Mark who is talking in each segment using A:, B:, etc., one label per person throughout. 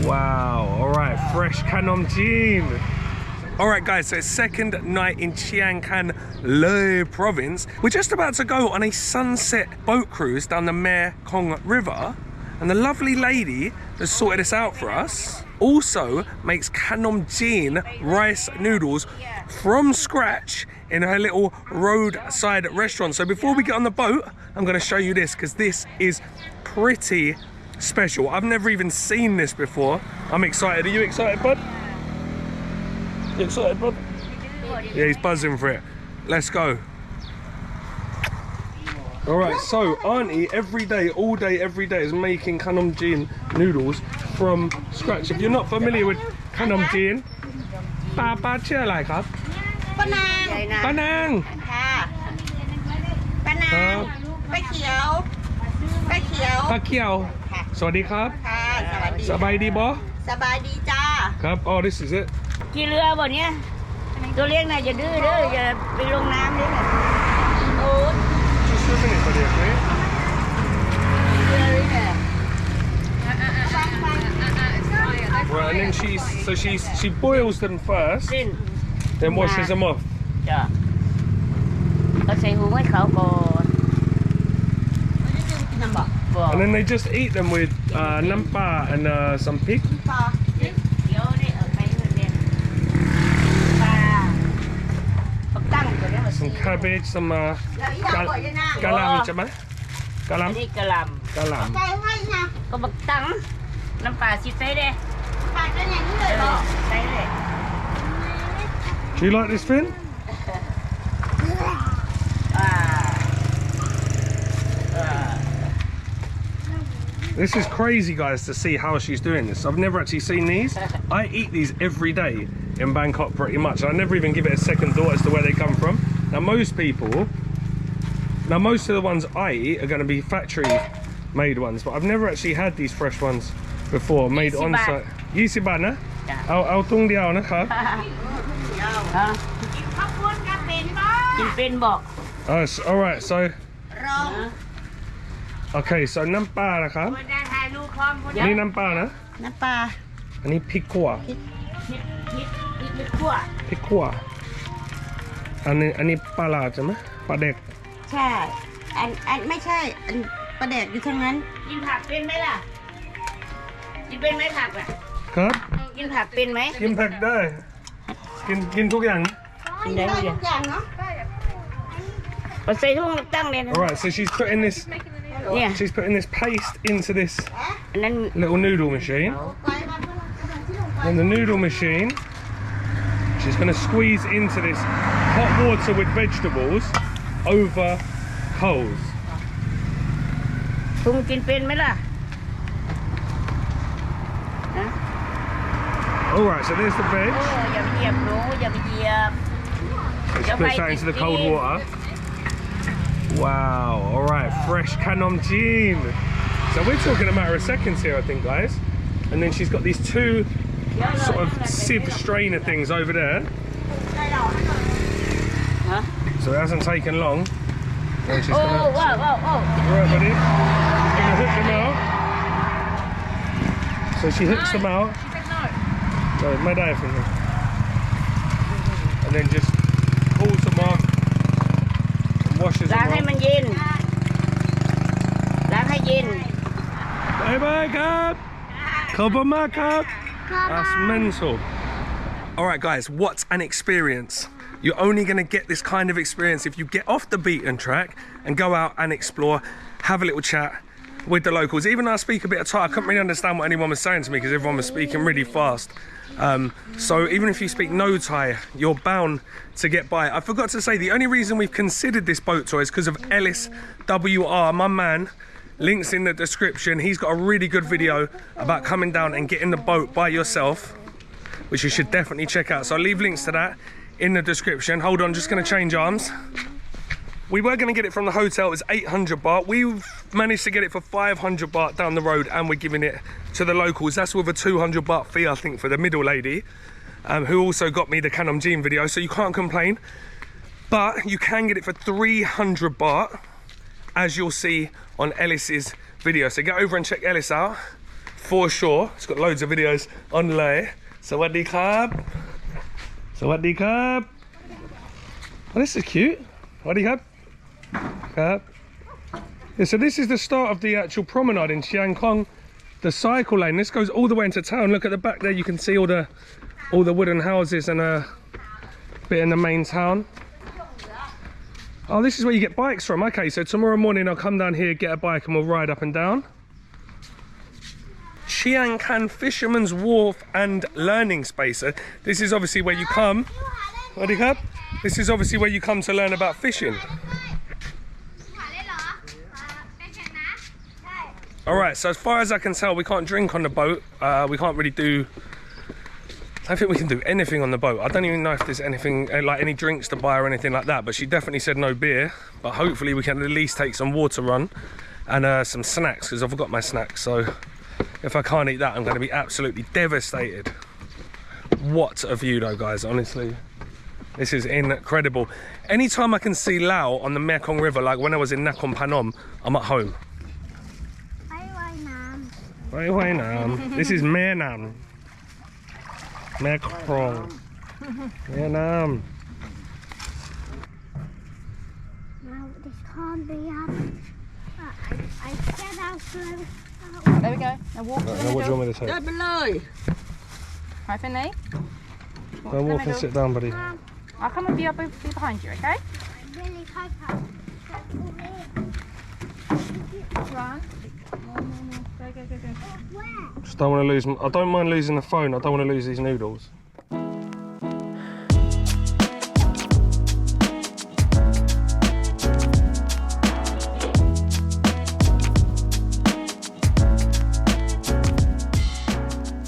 A: Wow, all right, fresh kanom jeen. All right, guys, so it's second night in Chiang Khan, Loei Province. We're just about to go on a sunset boat cruise down the Mekong River, and the lovely lady that sorted this out for us also makes kanom jeen rice noodles from scratch in her little roadside restaurant. So before we get on the boat, I'm gonna show you this because this is pretty special. I've never even seen this before. I'm excited. Are you excited, bud? You excited, bud? Yeah, he's buzzing for it. Let's go. All right, so Auntie every day, all day, every day is making kanom jeen noodles from scratch. If you're not familiar with kanom jeen, ป้าชื่ออะไรครับป้านางค่ะป้านางป้าเขียวสวัสดีครับค่ะสบายดีบ่สบายดีจ้าครับ oh this is it
B: ขี่เรือบ่เนี่ยตัวเลี้ยงน่ะอย่าดื้อเด้ออย่าไปลงน้ำเด้อโอ้ย
A: just swimming it for you, mate. Right, and then she boils them first, then washes them off.
B: จ้ะก็ใส่หูให้เขาก่อน
A: And then they just eat them with nampa and some pig. Some cabbage, some galam, ใช่ไหม galam
B: นี่กะหล่ำก็บักตังน้ำปลาสิใส่เด้ปลาจะอย่างนี้เลยเหรอใส่เลย
A: Do you like this, Finn? This is crazy, guys, to see how she's doing this. I've never actually seen these. I eat these every day in Bangkok pretty much. I never even give it a second thought as to where they come from. Now most of the ones I eat are going to be factory made ones, but I've never actually had these fresh ones before, made on site. 20 baht นะ เอาตุ้งเดียวนะครับ
B: กินเป็นบอก
A: Oh, all right, so okay, so น้ำปลานะครับนี่น้ำปลานะ
B: น้ำปลา
A: อันนี้พริกขั่ว
B: พริกขั่ว
A: พริกขั่วอันนี้ปลาหลาดใช่ไหมปลาเด็ก
C: ใช่อันไม่ใช่อันปลาแดกอยู่ทางนั้น
B: กินผักเป็นไหมล่ะกินเป็นไหมผักอ่ะ
A: ครับ
B: กินผักเป็นไหม
A: กินผักได้กินทุกอย่าง
C: กินได้ทุกอย่างเนาะ
B: เอาใส่ถุงตั้งเลยนะ
A: Alright, so she's putting this
B: เนี่ย
A: she's putting this paste into this
B: อันนั้น
A: little noodle machine. Then the noodle machine, she's going to squeeze into this hot water with vegetables over coals.
B: ถุงกินเป็นไหมล่ะ
A: Alright, so there's the veg.
B: โอ้อย่าไปเหยียบหนูอย่าไปเหยียบ
A: She puts that into the cold water. Wow, alright, fresh kanom jeen. So we're talking a matter of seconds here, I think, guys. And then she's got these two sort of sieve strainer things over there. So it hasn't taken long. And she's gonna,
B: wow.
A: Alright, buddy. She's gonna hook them out. So she hooks them out. So my dad from here. And then just pulls them off and washes
B: ล้าง
A: them
B: ให้
A: off.
B: มันเย็นล้างให้เย็น
A: Bye bye, Cap. Kabama, Cap. That's mental. All right, guys, what an experience. You're only going to get this kind of experience if you get off the beaten track and go out and explore, have a little chat with the locals. Even though I speak a bit of Thai, I couldn't really understand what anyone was saying to me because everyone was speaking really fast. So even if you speak no Thai, you're bound to get by. I forgot to say, the only reason we've considered this boat tour is because of Ellis WR, my man. Links in the description. He's got a really good video about coming down and getting the boat by yourself, which you should definitely check out. So I'll leave links to that in the description. Hold on, just going to change arms. We were going to get it from the hotel. It was 800 baht. We've managed to get it for 500 baht down the road, and we're giving it to the locals. That's with a 200 baht fee, I think, for the middle lady, who also got me the kanom jeen video, so you can't complain. But you can get it for 300 baht, as you'll see on Ellis's video. So get over and check Ellis out. for sure. It's got loads of videos on Loei. Sawadee krab. Sawadee krab. Oh, this is cute. Sawadee krab. Krab. Yeah, so this is the start of the actual promenade in Chiang Khan. The cycle lane. This goes all the way into town. Look at the back there. You can see all the wooden houses and a bit in the main town. Oh, this is where you get bikes from. Okay, so tomorrow morning I'll come down here, get a bike, and we'll ride up and down. Chiang Khan Fisherman's Wharf and Learning Space. This is obviously where you come. What do you have? This is obviously where you come to learn about fishing. All right, so as far as I can tell, we can't drink on the boat. We can't really do... I don't think we can do anything on the boat. I don't even know if there's anything, like any drinks to buy or anything like that, but she definitely said no beer. But hopefully we can at least take some water run and some snacks, because I forgot my snacks. So if I can't eat that, I'm going to be absolutely devastated. What a view though, guys, honestly. This is incredible. Anytime I can see Laos on the Mekong River, like when I was in Nakhon Phanom, I'm at home. This is Mae Nam. Mekong. Mae Nam.
D: No, this can't be up. I said I'll go.
B: There we go. Now walk to the
A: Right, now what do you want me to take?
C: Đi bên lời.
B: Hi, Finley.
A: Go walk and sit down, buddy.
B: I'll come and be behind you, okay?
D: Really high up.
B: Run. No. Go.
D: Where?
A: Just don't want to lose. I don't mind losing the phone. I don't want to lose these noodles.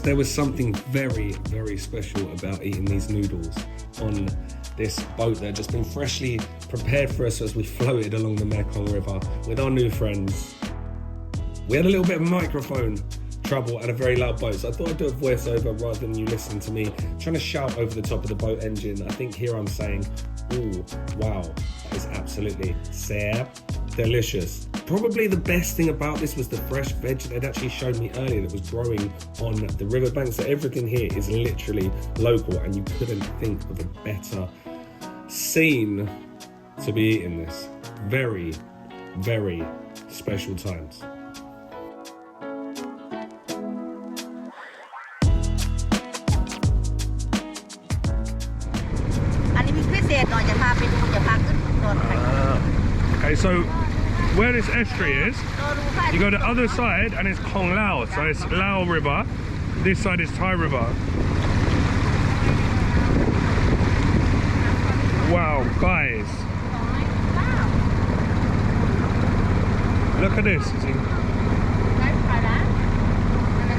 A: There was something very, very special about eating these noodles on this boat that had just been freshly prepared for us as we floated along the Mekong River with our new friends. We had a little bit of microphone trouble and a very loud boat, so I thought I'd do a voiceover rather than you listen to me trying to shout over the top of the boat engine. I think here I'm saying, ooh, wow, that is absolutely delicious. Probably the best thing about this was the fresh veg they'd actually showed me earlier that was growing on the riverbank. So everything here is literally local, and you couldn't think of a better scene to be eating this. Very, very special times. Okay, so where this estuary is, you go to the other side and it's Kong Lao, so it's Lao River. This side is Thai River. Wow, guys. Look at this.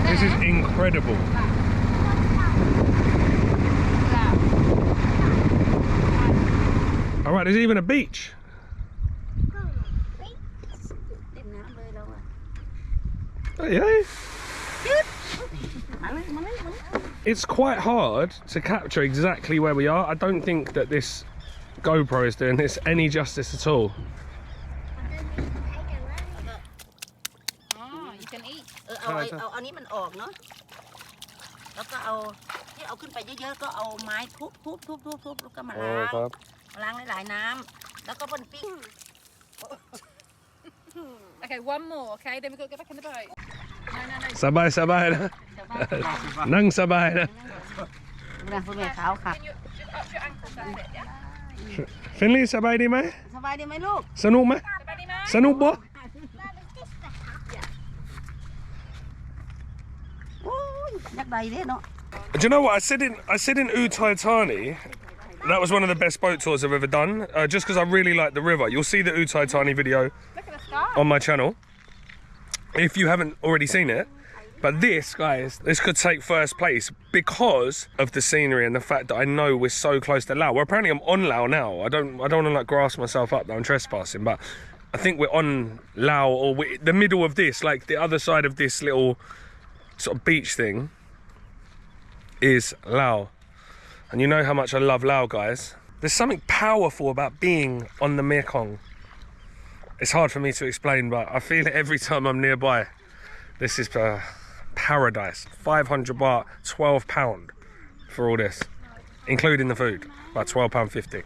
A: This is incredible. All right, there's even a beach. Oh, yeah. It's quite hard to capture exactly where we are. I don't think that this GoPro is doing this any justice at all.
B: Oh, you can eat.
C: เอานี้มันออกเนาะแล้วก็เอาที่เอาขึ้นไปเยอะๆก็เอาไม้ทุบแล้วก็มาล้างหลายๆน้ำแล้วก็บนปิ้ง
B: Okay, one more, okay? Then we've got to get back in the boat. No.
A: Sabay na. Nang sabay na.
C: คุณแม่ขาวค่ะ
B: Up to your ankles, that's it, yeah?
A: Finley, sabay di mai?
C: สบายดีไหมลูก
A: Sanuk mai?
B: Everybody know?
A: Sanuk bo?
C: โอ้ยยักษ์ใดเด้เนาะ
A: Do you know what? I said in Utai Thani, that was one of the best boat tours I've ever done, just because I really like the river. You'll see the Utai Thani video
B: Look at the sky.
A: on my channel, if you haven't already seen it. But this, guys, this could take first place because of the scenery and the fact that I know we're so close to Laos. Well, apparently I'm on Laos now. I don't want to like grasp myself up that I'm trespassing, but I think we're on Laos, or the middle of this, like the other side of this little sort of beach thing is Laos. And you know how much I love Laos, guys. There's something powerful about being on the Mekong. It's hard for me to explain, but I feel it every time I'm nearby. This is paradise. 500 baht, £12 for all this, including the food, about £12.50.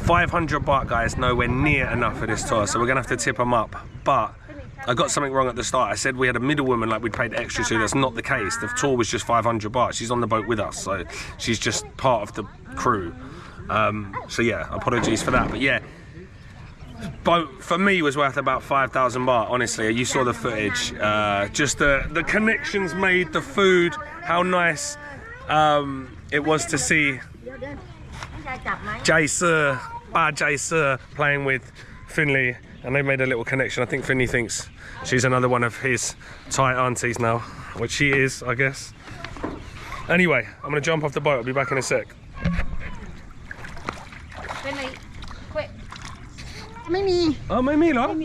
A: $500 baht, guys, nowhere near enough for this tour, so we're gonna have to tip them up. But I got something wrong at the start. I said we had a middlewoman like we'd paid extra to. That's not the case. The tour was just 500 baht. She's on the boat with us, so she's just part of the crew. So yeah, apologies for that. But yeah, boat for me was worth about 5,000 baht. Honestly, you saw the footage. Just the connections made, the food, how nice it was to see Jay Sir, Jay Sir playing with Finley, and they made a little connection. I think Finley thinks she's another one of his Thai aunties now, which she is, I guess. Anyway, I'm gonna jump off the boat. I'll be back in a sec.
C: Finley, quick.
A: Oh, maybe not.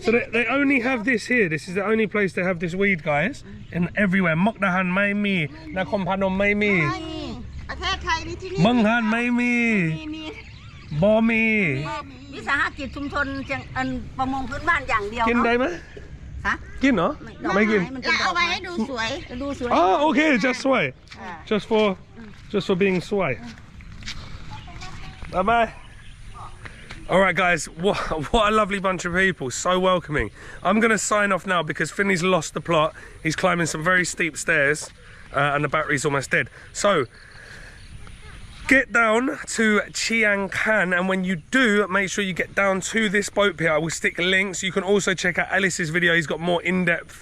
A: So they only have this here. This is the only place they have this weed, guys. And everywhere. Mokdahan mai mi, Nakhon Phanom mai mi, Banghan mai mi, Bo mi.
C: วิสาหกิจชุมชนประมงพื้นบ้านอย่างเดียว
A: กินได้ไหม
C: ฮะ
A: กินเหรอ ไม่กิน
C: เอาไว้ให้ดูสวยดูสวย
A: Oh, okay, just sway. Just for being sway. Bye bye. All right, guys. What a lovely bunch of people. So welcoming. I'm gonna sign off now because Finley's lost the plot. He's climbing some very steep stairs, and the battery's almost dead. So get down to Chiang Khan, and when you do, make sure you get down to this boat pier. I will stick links. You can also check out Ellis's video. He's got more in-depth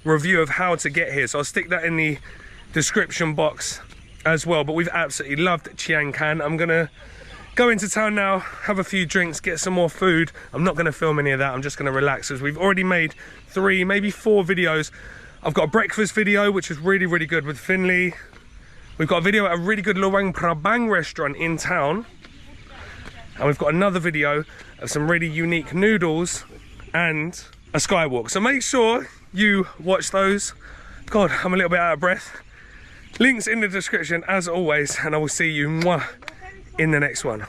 A: review of how to get here, so I'll stick that in the description box as well. But we've absolutely loved Chiang Khan. I'm gonna go into town now, have a few drinks, get some more food. I'm not gonna film any of that. I'm just gonna relax, as we've already made 3, maybe 4 videos. I've got a breakfast video, which was really, really good with Finley. We've got a video at a really good Loei Province restaurant in town. And we've got another video of some really unique noodles and a skywalk. So make sure you watch those. God, I'm a little bit out of breath. Links in the description as always, and I will see you in the next one.